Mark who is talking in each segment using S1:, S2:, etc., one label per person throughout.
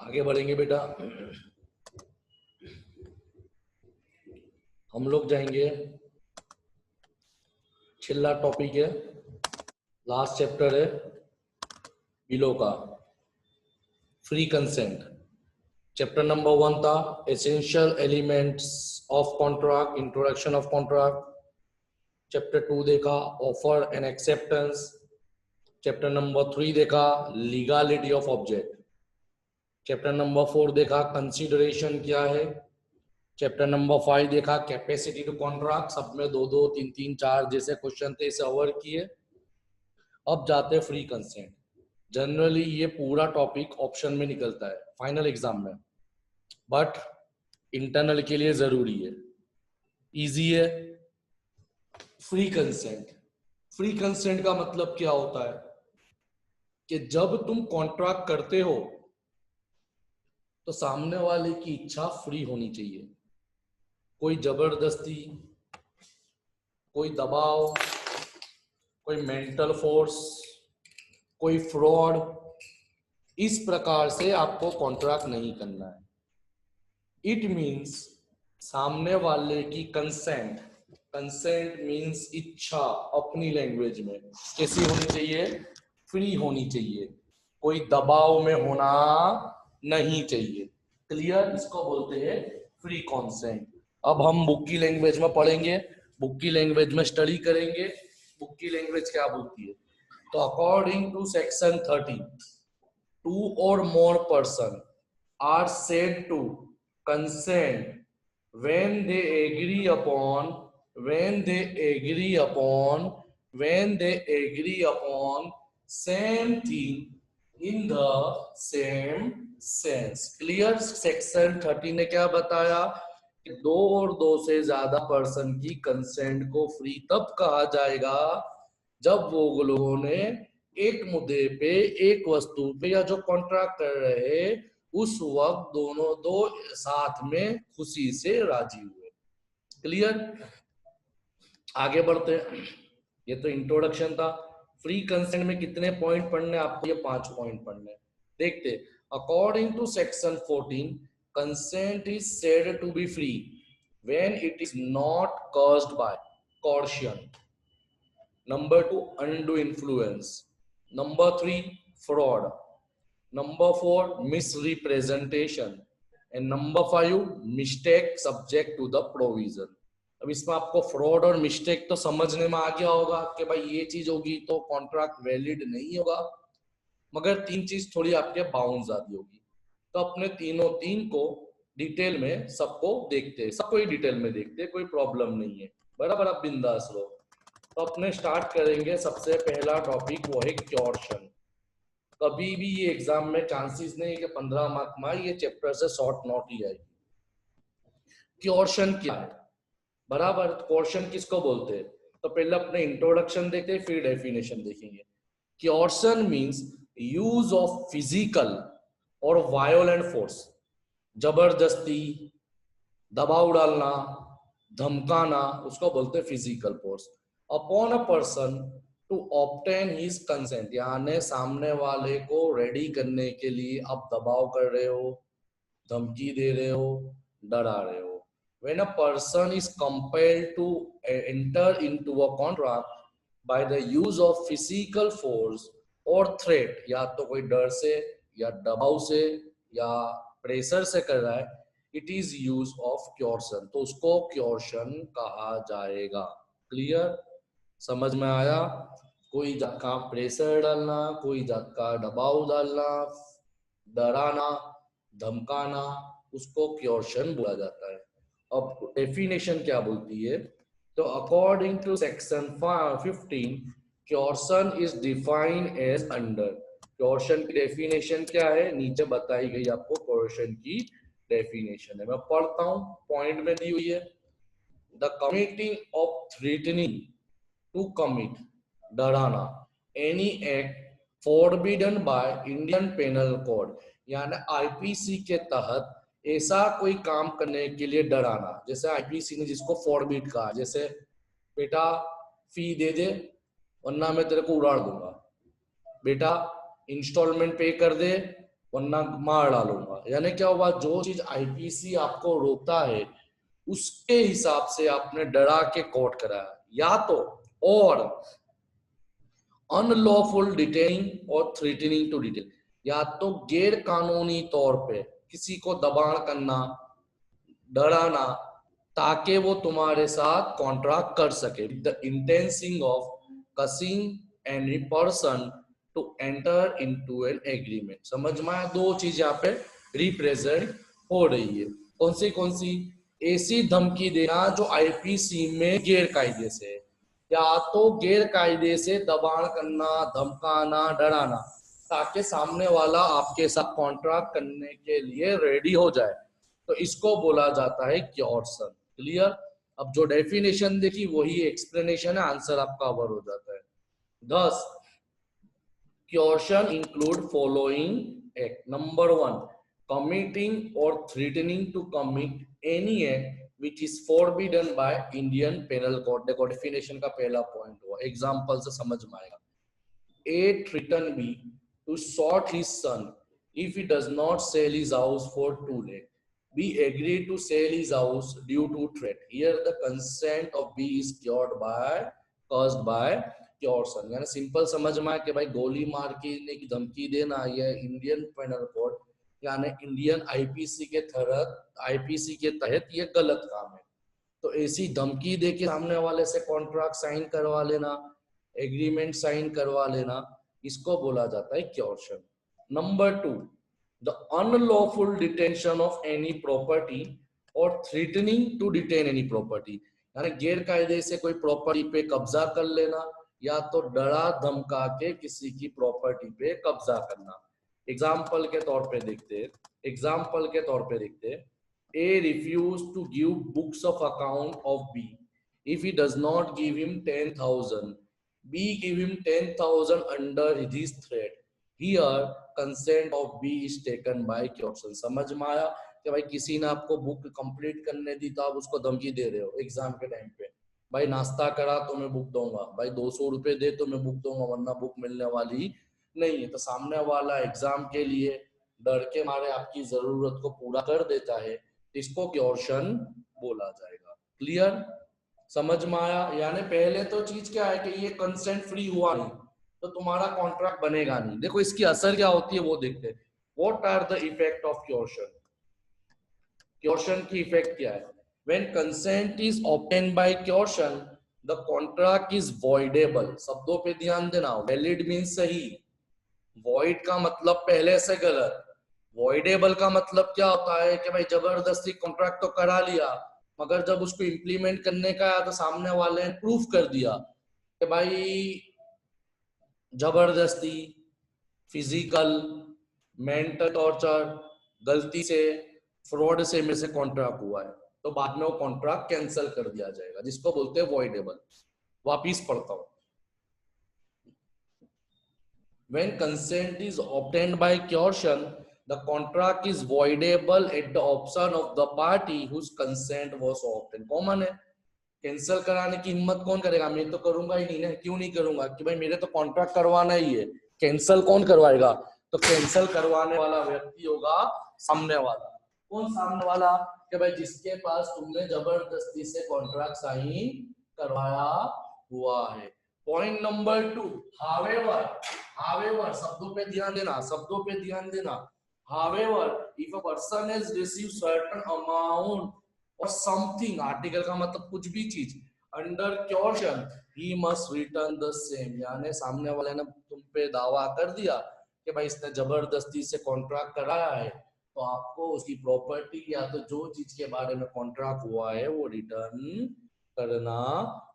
S1: आगे बढ़ेंगे बेटा। हम लोग जाएंगे, छिल्ला टॉपिक है, लास्ट चैप्टर है बिलो का, फ्री कंसेंट। चैप्टर नंबर 1 था essential elements of contract, introduction of contract. Chapter 2 देखा offer and acceptance. Chapter number 3 देखा legality of object. Chapter number 4 देखा कंसीडरेशन क्या है। चैप्टर नंबर 5 देखा कैपेसिटी टू कॉन्ट्रैक्ट, सब में 2-2, 3-3, 4 जैसे क्वेश्चन थे, इसे कवर किए। अब जाते हैं फ्री कंसेंट। जनरली ये पूरा टॉपिक ऑप्शन में निकलता है फाइनल एग्जाम में, बट इंटरनल के लिए जरूरी है, इजी है। फ्री कंसेंट, फ्री कंसेंट का मतलब क्या होता है कि जब तुम कॉन्ट्रैक्ट करते हो तो सामने वाले की इच्छा फ्री होनी चाहिए। कोई जबरदस्ती, कोई दबाव, कोई मेंटल फोर्स, कोई फ्रॉड, इस प्रकार से आपको कॉन्ट्रैक्ट नहीं करना है। इट मीन्स सामने वाले की कंसेंट, कंसेंट मीन्स इच्छा, अपनी लैंग्वेज में कैसी होनी चाहिए, फ्री होनी चाहिए, कोई दबाव में होना नहीं चाहिए। क्लियर, इसको बोलते हैं फ्री कंसेंट। अब हम बुक की लैंग्वेज में पढ़ेंगे, बुक की लैंग्वेज में स्टडी करेंगे, बुक की लैंग्वेज क्या बोलती है। तो according to section 30, 2 or more person are said to consent when they agree upon same thing in the same sense। Clear, section 30 ने क्या बताया कि 2 और 2 से ज्यादा पर्सन की कंसेंट को फ्री तब कहा जाएगा जब वो लोगों ने एक मुद्दे पे, एक वस्तु पे, या जो कॉन्ट्रैक्ट कर रहे उस वक्त दोनों दो साथ में खुशी से राजी हुए। क्लियर, आगे बढ़ते हैं। ये तो इंट्रोडक्शन था। फ्री कंसेंट में कितने पॉइंट पढ़ने आपको, ये 5 पॉइंट पढ़ने। देखते, according to section 14 consent is said to be free when it is not caused by coercion. Number 2, undue influence. Number 3, fraud. Number 4, misrepresentation. And number 5, mistake subject to the provision. अब इसमें आपको fraud और mistake तो समझने में आ गया होगा कि भाई ये चीज होगी तो कॉन्ट्रैक्ट वैलिड नहीं होगा, मगर 3 चीज थोड़ी आपके बाउंस आती होगी। तो अपने तीन को डिटेल में सबको देखते हैं, सबको ही डिटेल में देखते हैं, कोई प्रॉब्लम नहीं है, बराबर, आप बिंदास रहो। तो अपने स्टार्ट करेंगे, सबसे पहला टॉपिक वो है क्योर्शन। कभी भी ये एग्जाम में चांसेस नहीं है कि 15 मार्क में ये चैप्टर से शॉर्ट नोट ही आएगी। क्योर्शन क्या है, बराबर, क्योर्शन किसको बोलते हैं। तो पहले अपने इंट्रोडक्शन देखते हैं, फिर डेफिनेशन देखेंगे। Coercion means use of physical और वायोलेंट फोर्स, जबरदस्ती, दबाव डालना, धमकाना, उसको बोलते हैं physical force, upon a person to obtain his consent, यानी सामने वाले को रेडी करने के लिए आप दबाव कर रहे हो, धमकी दे रहे हो, डरा रहे हो। When a person is compelled to enter into a contract by the use of physical force or threat, या तो कोई डर से या दबाव से या प्रेशर से कर रहा है, इट इज यूज ऑफ क्योर्शन, तो उसको क्योर्शन कहा जाएगा। क्लियर, समझ में आया। कोई जात का प्रेशर डालना, कोई जात का दबाव डालना, डराना, धमकाना, उसको क्योर्शन बोला जाता है। अब डेफिनेशन क्या बोलती है, तो according to section 15 coercion is defined as under. Coercion की डेफिनेशन क्या है, नीचे बताई गई आपको क्योर्शन की डेफिनेशन है, मैं पढ़ता हूं, पॉइंट में दी हुई है। The committing of threatening to commit, डराना, any act forbidden by Indian Penal Code, यानी आईपीसी के तहत ऐसा कोई काम करने के लिए डराना, जैसे आईपीसी ने जिसको फॉरबिड कहा, जैसे बेटा फी दे दे वरना मैं तेरे को उड़ाड़ दूंगा, बेटा इंस्टॉलमेंट पे कर दे वरना मार डालूंगा। यानी क्या हुआ, जो चीज आईपीसी आपको रोकता है उसके हिसाब से आपने डरा के कोर्ट कराया। या तो और अनलॉफुल डिटेनिंग और थ्रेटनिंग टू डिटेन, या तो गैर कानूनी तौर पे किसी को दबाण करना, डराना, ताकि वो तुम्हारे साथ कॉन्ट्रैक्ट कर सके। The intention of causing any person to enter into an agreement. समझ में आया, दो चीज यहाँ पे रिप्रेजेंट हो रही है। कौन सी? ऐसी धमकी देना जो आईपीसी में गैर कायदे से है, या तो गैर कायदे से दबाण करना, धमकाना, डराना, ताकि सामने वाला आपके साथ कॉन्ट्रैक्ट करने के लिए रेडी हो जाए, तो इसको बोला जाता है क्योर्सन। क्लियर? अब जो डेफिनेशन देखी वही एक्सप्लेनेशन है, आंसर आपका कवर हो जाता है। 10 coercion include following act. Number 1, committing or threatening to commit any act which is forbidden by Indian Penal Code। देखो डेफिनेशन का पहला पॉइंट हुआ, एग्जांपल से समझ में आएगा। A threaten B to shot his son if he does not sell his house for 2 lakhs. B agreed to sell his house due to threat. Here the consent of B is caused by क्योर्सन। यानी simple समझ में आया कि भाई गोली मार के की धमकी देना यह इंडियन पेनल कोड यानी इंडियन आईपीसी के तहत ये गलत काम है। तो ऐसी धमकी दे के सामने वाले से कॉन्ट्रैक्ट साइन करवा लेना, एग्रीमेंट साइन करवा लेना, इसको बोला जाता है coercion. Number 2, the unlawful detention of any property or threatening to detain any property, यानी गैर कायदे से कोई प्रॉपर्टी पे कब्जा कर लेना या तो डरा धमका के किसी की प्रॉपर्टी पे कब्जा करना। एग्जाम्पल के तौर पे देखते A refused to give books of account of B if he does not give him 10,000. B give him 10,000 under his threat. Here consent of B is taken by क्योर्सन। समझ में आया कि भाई किसी ने आपको बुक कंप्लीट करने दी तो आप उसको धमकी दे रहे हो एग्जाम के टाइम पे, भाई नाश्ता करा तो मैं बुक दूंगा, भाई 200 रुपए दे तो मैं बुक दूंगा, वरना बुक मिलने वाली नहीं है। तो सामने वाला एग्जाम के लिए डर के मारे आपकी जरूरत को पूरा कर देता है, इसको क्योर्सन बोला जाएगा। क्लियर? समझ में आया? यानी पहले तो चीज क्या है कि ये कंसेंट फ्री हुआ नहीं तो तुम्हारा कॉन्ट्रैक्ट बनेगा नहीं। देखो इसकी असर क्या होती है वो देखते हैं। What are the effect of coercion? Coercion की इफेक्ट क्या है? When consent is obtained by coercion, the contract is voidable। शब्दों पे ध्यान देना। Valid means सही, void का मतलब पहले से गलत, voidable का मतलब क्या होता है कि भाई जबरदस्ती कॉन्ट्रैक्ट तो करा लिया मगर जब उसको इम्प्लीमेंट करने का आया तो सामने वाले ने प्रूफ कर दिया कि भाई जबरदस्ती, फिजिकल, मेंटल टॉर्चर, गलती से, फ्रॉड से मेरे से कॉन्ट्रैक्ट हुआ है, तो बाद में वो कॉन्ट्रैक्ट कैंसिल कर दिया जाएगा, जिसको बोलते हैं वॉइडेबल। वापिस पढ़ता हूं। When consent is obtained by coercion, the contract is voidable at the option of the party whose consent was obtained। Common है, कैंसिल कराने की हिम्मत कौन करेगा? मैं तो करूंगा ही नहीं ना। क्यों नहीं करूंगा? कि भाई मेरे तो कॉन्ट्रैक्ट करवाना ही है, कैंसिल कौन करवाएगा? तो कैंसिल करवाने वाला व्यक्ति होगा सामने वाला। कौन सामने वाला? कि भाई जिसके पास तुमने जबरदस्ती से कॉन्ट्रैक्ट साइन करवाया हुआ है। पॉइंट नंबर 2, हावेवर शब्दों पे ध्यान देना, however if a person has received certain amount or something, article का मतलब कुछ भी चीज, under coercion he must return the same. यानी सामने वाले ने तुम पे दावा कर दिया कि भाई इसने जबरदस्ती से कॉन्ट्रैक्ट कराया है, तो आपको उसकी प्रॉपर्टी या तो जो चीज के बारे में कॉन्ट्रैक्ट हुआ है वो रिटर्न करना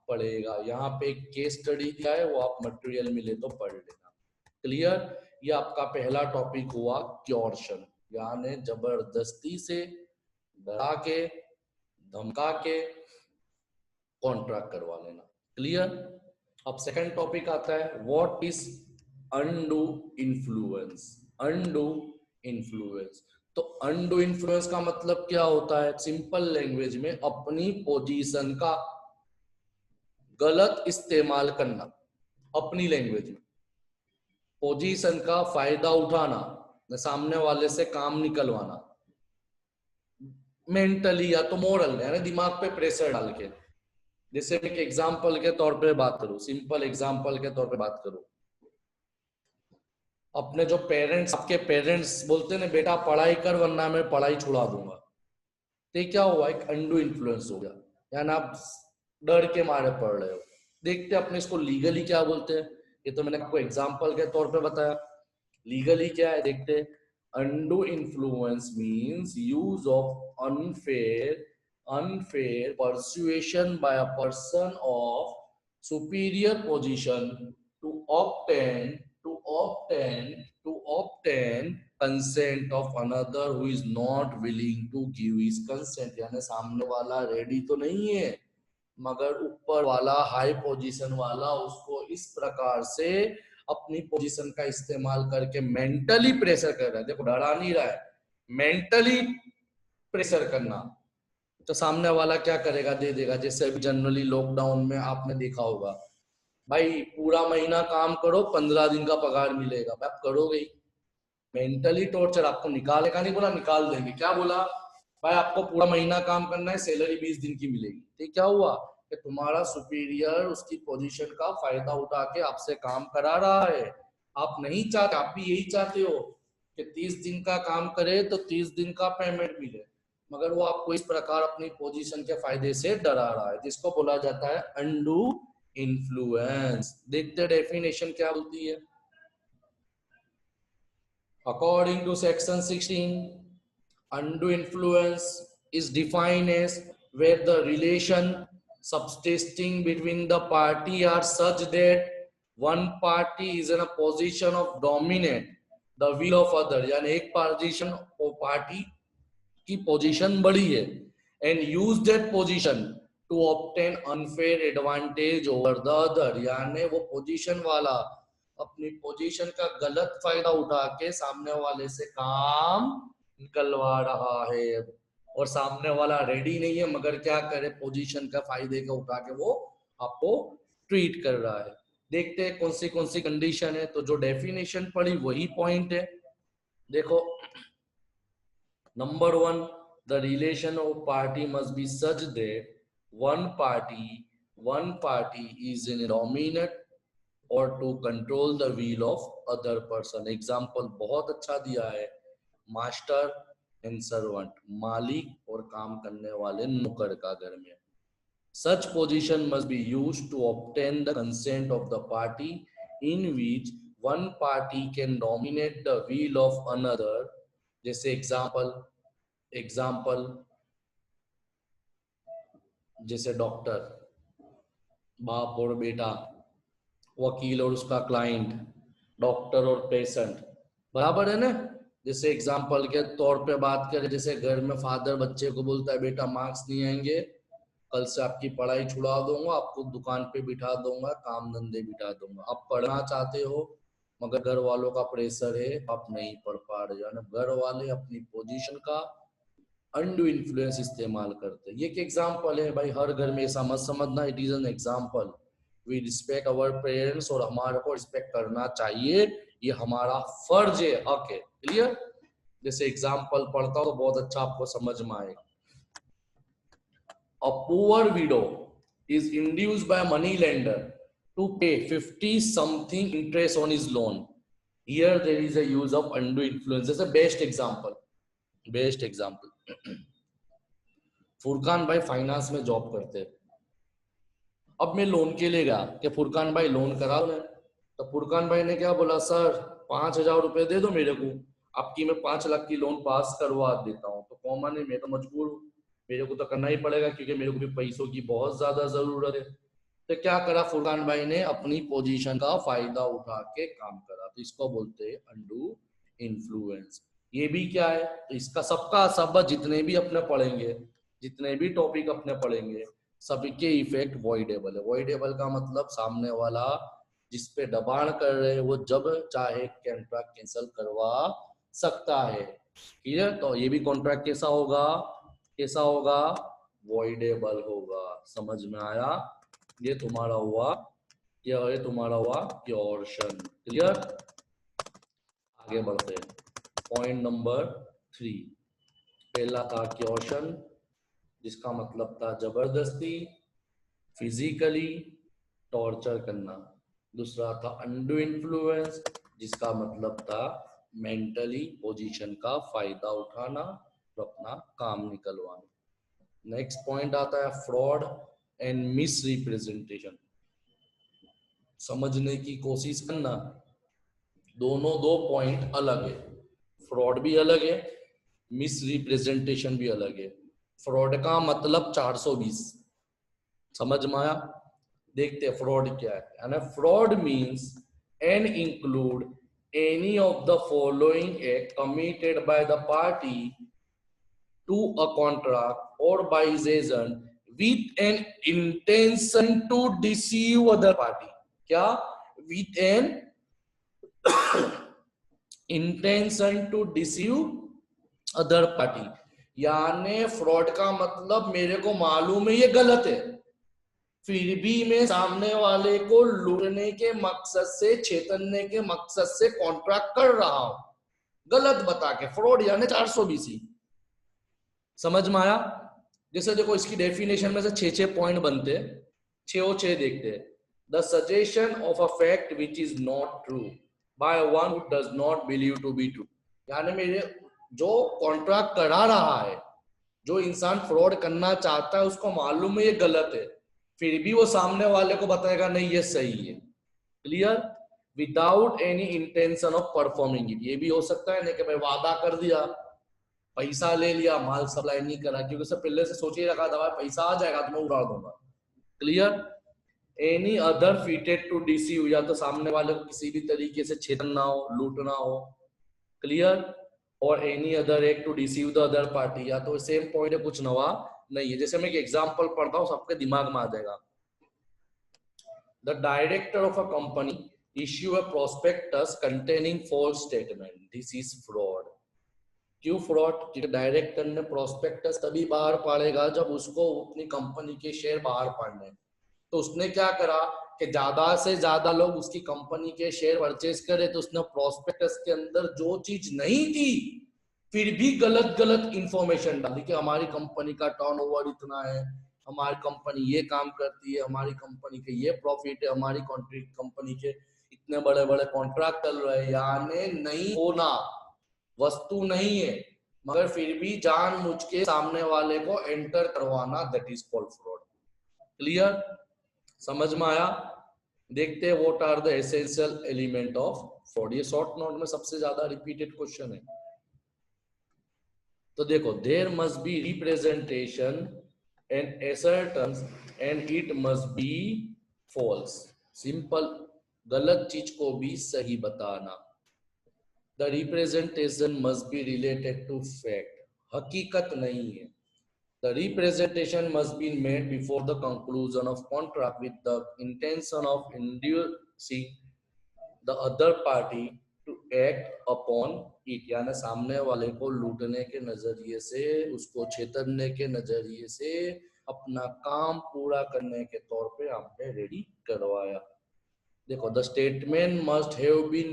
S1: पड़ेगा। यहाँ पे एक केस स्टडी दिया है, वो आप मटेरियल मिले तो पढ़ लेना। क्लियर? ये आपका पहला टॉपिक हुआ क्योर्सन, यानी जबरदस्ती से, डरा के, धमका के कॉन्ट्रैक्ट करवा लेना। क्लियर? अब सेकंड टॉपिक आता है what is undo influence. Undo influence, तो अनडू इन्फ्लुएंस का मतलब क्या होता है? सिंपल लैंग्वेज में अपनी पोजीशन का गलत इस्तेमाल करना। अपनी लैंग्वेज में पोजीशन का फायदा उठाना, सामने वाले से काम निकलवाना, मेंटली या तो मोरल यानी दिमाग पे प्रेशर डाल के। जैसे एक एग्जांपल के तौर पे बात करूं, सिंपल एग्जांपल के तौर पे बात करूं, अपने जो पेरेंट्स, आपके पेरेंट्स बोलते हैं ना बेटा पढ़ाई कर वरना मैं पढ़ाई छुड़ा दूंगा, तो ये क्या हुआ, एक अंडू इन्फ्लुएंस हो गया, यानी आप डर के मारे पढ़ रहे हो। देखते अपने इसको लीगली क्या बोलते हैं, ये तो मैंने आपको एग्जांपल के तौर पे बताया। लीगली क्या है देखते, undue influence means use of unfair persuasion by a person of superior position to obtain consent of another who is not willing to give his consent। यानी सामने वाला रेडी तो नहीं है, मगर ऊपर वाला हाई पोजीशन वाला उसको इस प्रकार से अपनी पोजीशन का इस्तेमाल करके मेंटली प्रेशर कर रहा है। देखो डरा नहीं रहा है, मेंटली प्रेशर करना, तो सामने वाला क्या करेगा, दे देगा। जैसे अभी जनरली लॉकडाउन में आपने देखा होगा, भाई पूरा महीना काम करो 15 दिन का पगार मिलेगा, आप करोगे ही। मेंटली टॉर्चर, आपको निकालेगा नहीं बोला, निकाल देंगे, क्या बोला भाई आपको पूरा महीना काम करना है, सैलरी 20 दिन की मिलेगी। ठीक, क्या हुआ कि तुम्हारा सुपीरियर उसकी पोजीशन का फायदा उठा के आपसे काम करा रहा है। आप नहीं चाहते, आप भी यही चाहते हो कि 30 दिन का काम करे तो 30 दिन का पेमेंट मिले, मगर वो आपको इस प्रकार अपनी पोजीशन के फायदे से डरा रहा है, जिसको बोला जाता है अनडू इन्फ्लुएंस। देखते डेफिनेशन क्या बोलती है। According to section 16, undue influence is defined as where the relation subsisting between the party are such that one party is in a position of dominate the will of other, यानी एक position और party की position बड़ी है, and use that position to obtain unfair advantage over the other, यानी वो position वाला अपनी पोजीशन का गलत फायदा उठा के सामने वाले से काम निकलवा रहा है, और सामने वाला रेडी नहीं है, मगर क्या करे, पोजीशन का फायदे का उठा के वो आपको ट्रीट कर रहा है। देखते हैं कौन सी कंडीशन है, तो जो डेफिनेशन पड़ी वही पॉइंट है। देखो number 1, the relation of party must be such that one party is in dominate or to control the will of other person. Example बहुत अच्छा दिया है, मास्टर एंड सर्वेंट, मालिक और काम करने वाले नौकर का घर में। Such position must be used to obtain the consent of the party in which one party can dominate the will of another. जैसे एग्जाम्पल जैसे डॉक्टर, बाप और बेटा, वकील और उसका क्लाइंट, डॉक्टर और पेशेंट, बराबर है ना। जैसे एग्जाम्पल के तौर पे बात करें, जैसे घर में फादर बच्चे को बोलता है बेटा मार्क्स नहीं आएंगे, कल से आपकी पढ़ाई छुड़ा दूंगा, आपको दुकान पे बिठा दूंगा, काम धंधे बिठा दूंगा। आप पढ़ना चाहते हो मगर घर वालों का प्रेशर है, आप नहीं पढ़ पा रहे हो, घर वाले अपनी पोजीशन का अनडू इन्फ्लुएंस इस्तेमाल करते हैं। ये एक एग्जाम्पल है भाई, हर घर में ऐसा मत समझना, it is an example. We respect our parents, और हमारे को रिस्पेक्ट करना चाहिए, ये हमारा फर्ज है, हक है। क्लियर। जैसे एग्जाम्पल पढ़ता हूं तो बहुत अच्छा आपको समझ में आएगा। A poor widow is induced by a money lender to pay 50 something interest on his loan. Here there is a use of undue influence. This is a best example. Furqan भाई फाइनेंस में जॉब करते हैं। अब मैं loan के लिए गया कि फुरकान भाई लोन करा दो, तो फुरकान भाई ने क्या बोला, सर 5,000 रुपए दे दो मेरे को, आपकी मैं 5 लाख की लोन पास करवा देता हूँ। तो कॉमन है, मैं तो मजबूर हूँ, मेरे को तो करना ही पड़ेगा क्योंकि मेरे को भी पैसों की बहुत ज्यादा जरूरत है। तो क्या करा फुरकान भाई ने, अपनी पोजीशन का फायदा उठा के काम करा। तो इसको बोलते हैं अनडू इन्फ्लुएंस। ये भी क्या है, तो इसका सबका सब जितने भी अपने पढ़ेंगे, जितने भी टॉपिक अपने पढ़ेंगे, सबके इफेक्ट वॉइडेबल है। वॉइडेबल का मतलब सामने वाला जिस पे दबाण कर रहे हैं वो जब चाहे कॉन्ट्रैक्ट कैंसिल करवा सकता है। क्लियर। तो ये भी कॉन्ट्रैक्ट कैसा होगा, वॉइडेबल होगा। समझ में आया। ये तुम्हारा हुआ, ये तुम्हारा हुआ क्योरशन। क्लियर। आगे बढ़ते हैं। पॉइंट नंबर 3, पहला था क्योशन, जिसका मतलब था जबरदस्ती, फिजिकली टॉर्चर करना। दूसरा था अनडू इन्फ्लुएंस, जिसका मतलब था मेंटली पोजीशन का फायदा उठाना और अपना काम निकलवाना। नेक्स्ट पॉइंट आता है फ्रॉड एंड मिस रिप्रेजेंटेशन, समझने की कोशिश करना। दोनों दो पॉइंट अलग है, फ्रॉड भी अलग है, मिस रिप्रेजेंटेशन भी अलग है। फ्रॉड का मतलब 420, समझ में आया? देखते हैं फ्रॉड क्या है। Fraud means and include any of the following act committed by the party to a contract or by his agent with an intention to deceive other party। क्या? with an intention to deceive other party, यानी fraud का मतलब मेरे को मालूम है ये गलत है, फिर भी मैं सामने वाले को लूटने के मकसद से, छेतरने के मकसद से कॉन्ट्रैक्ट कर रहा हूं, गलत बता के। फ्रॉड यानी 420। समझ में आया? जैसे देखो इसकी डेफिनेशन में से 6 पॉइंट बनते हैं, 6 देखते हैं। The suggestion of a fact which is not true by one who does not believe to be true, यानी मेरे जो कॉन्ट्रैक्ट करा रहा है, जो इंसान फ्रॉड करना चाहता है, उसको मालूम है ये गलत है, फिर भी वो सामने वाले को बताएगा नहीं ये सही है। Clear? Without any intention of performing it. ये भी हो सकता है ना कि मैं वादा कर दिया, पैसा ले लिया, माल सप्लाई नहीं करा, क्योंकि उससे पहले से सोच ही रखा था पैसा आ जाएगा तो मैं उड़ा दूंगा। Clear? Any other fitted to deceive, या तो सामने वाले को किसी भी तरीके से छेड़ना हो, लूटना हो। क्लियर? और any other act to deceive the other party, या तो सेम पॉइंट है, कुछ नवा नहीं है। जैसे मैं एक एग्जांपल पढ़ता हूँ, सबके दिमाग में आ जाएगा। The director of a company issue a prospectus containing false statement, this is fraud. क्यों फ्रॉड? क्योंकि डायरेक्टर ने प्रोस्पेक्टस तभी बाहर पाड़ेगा जब उसको अपनी कंपनी के शेयर बाहर पाड़ने। तो उसने क्या करा कि ज्यादा से ज्यादा लोग उसकी कंपनी के शेयर परचेज करे, तो उसने प्रोस्पेक्टस के अंदर जो चीज नहीं थी फिर भी गलत गलत इंफॉर्मेशन डाली कि हमारी कंपनी का टर्नओवर इतना है, हमारी कंपनी ये काम करती है, हमारी कंपनी के ये प्रॉफिट है, हमारी कंपनी के इतने बड़े बड़े कॉन्ट्रैक्ट चल रहे हैं। यानी नहीं होना, वस्तु नहीं है, मगर फिर भी जानबूझ के सामने वाले को एंटर करवाना, that is called fraud. Clear? समझ में आया? देखते हैं what are the essential element of fraud. ये शॉर्ट नोट में सबसे ज्यादा रिपीटेड क्वेश्चन है। तो देखो, there must be representation and assertion and it must be false. Simple, गलत चीज को भी सही बताना। The representation must be related to fact, हकीकत नहीं है। The representation must be made before the conclusion of contract with the intention of inducing the other party to act upon it, यानी सामने वाले को लूटने के नजरिए से, उसको छेतरने के नजरिए से अपना काम पूरा करने के तौर पे आपने रेडी करवाया। देखो, the statement must have been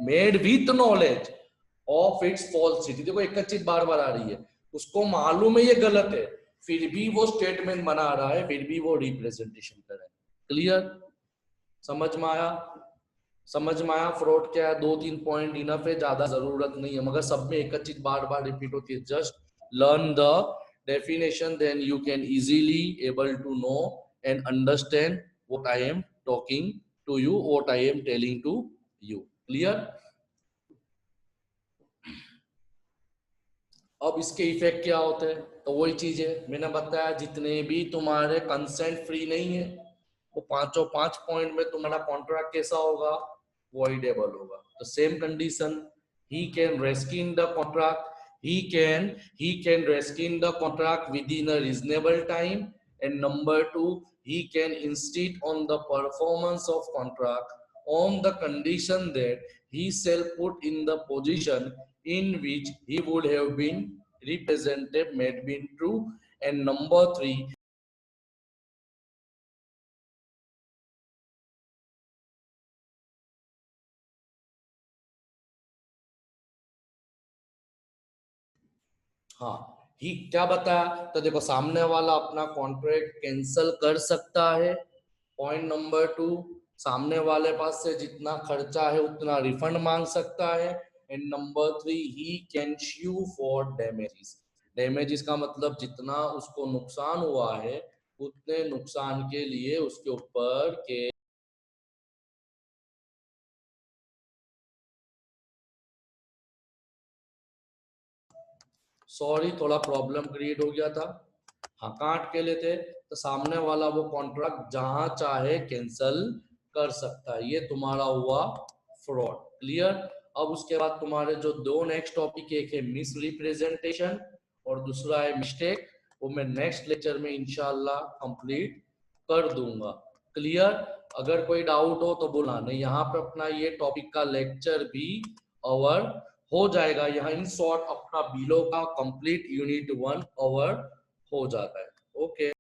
S1: made with knowledge of its falsity. देखो एक चीज बार बार आ रही है, उसको मालूम है ये गलत है, फिर भी वो स्टेटमेंट बना रहा है, फिर भी वो रिप्रेजेंटेशन कर रहा है। क्लियर? समझ में आया? समझ में आया फ्रॉड क्या है? 2-3 पॉइंट इनफ है, ज्यादा जरूरत नहीं है, मगर सब में एक चीज बार बार रिपीट होती है। Just learn the definition, then you can easily able to know and understand what I am talking to you, what I am telling to you. Clear? अब इसके इफेक्ट क्या होते हैं? तो वही चीज है मैंने बताया, जितने भी तुम्हारे कंसेंट फ्री नहीं है, वो पांचों 5 पॉइंट में तुम्हारा कॉन्ट्रैक्ट कैसा होगा? वॉइडेबल होगा। तो same condition, he can rescind the contract, he can rescind the contract within a reasonable time, and number 2, he can insist on the performance of contract on the condition that he shall put in the position in which he would have been represented made been true, and number 3, हाँ, ही क्या बताया, तो देखो सामने वाला अपना contract cancel कर सकता है। पॉइंट नंबर 2, सामने वाले पास से जितना खर्चा है उतना रिफंड मांग सकता है। And number 3, he can sue for damages. Damages का मतलब जितना उसको नुकसान हुआ है उतने नुकसान के लिए उसके ऊपर के सॉरी थोड़ा प्रॉब्लम क्रिएट हो गया था। हाँ, काट के लेते तो सामने वाला वो कॉन्ट्रैक्ट जहां चाहे कैंसल कर सकता है। ये तुम्हारा हुआ फ्रॉड। क्लियर। अब उसके बाद तुम्हारे जो दो नेक्स्ट टॉपिक, एक है मिस रिप्रेजेंटेशन और दूसरा है मिस्टेक, वो मैं नेक्स्ट लेक्चर में इंशाल्लाह कंप्लीट कर दूंगा। क्लियर। अगर कोई डाउट हो तो बोला नहीं, यहाँ पे अपना ये टॉपिक का लेक्चर भी कवर हो जाएगा। यहाँ इन शॉर्ट अपना बिलो का कंप्लीट यूनिट 1 कवर हो जाता है। ओके।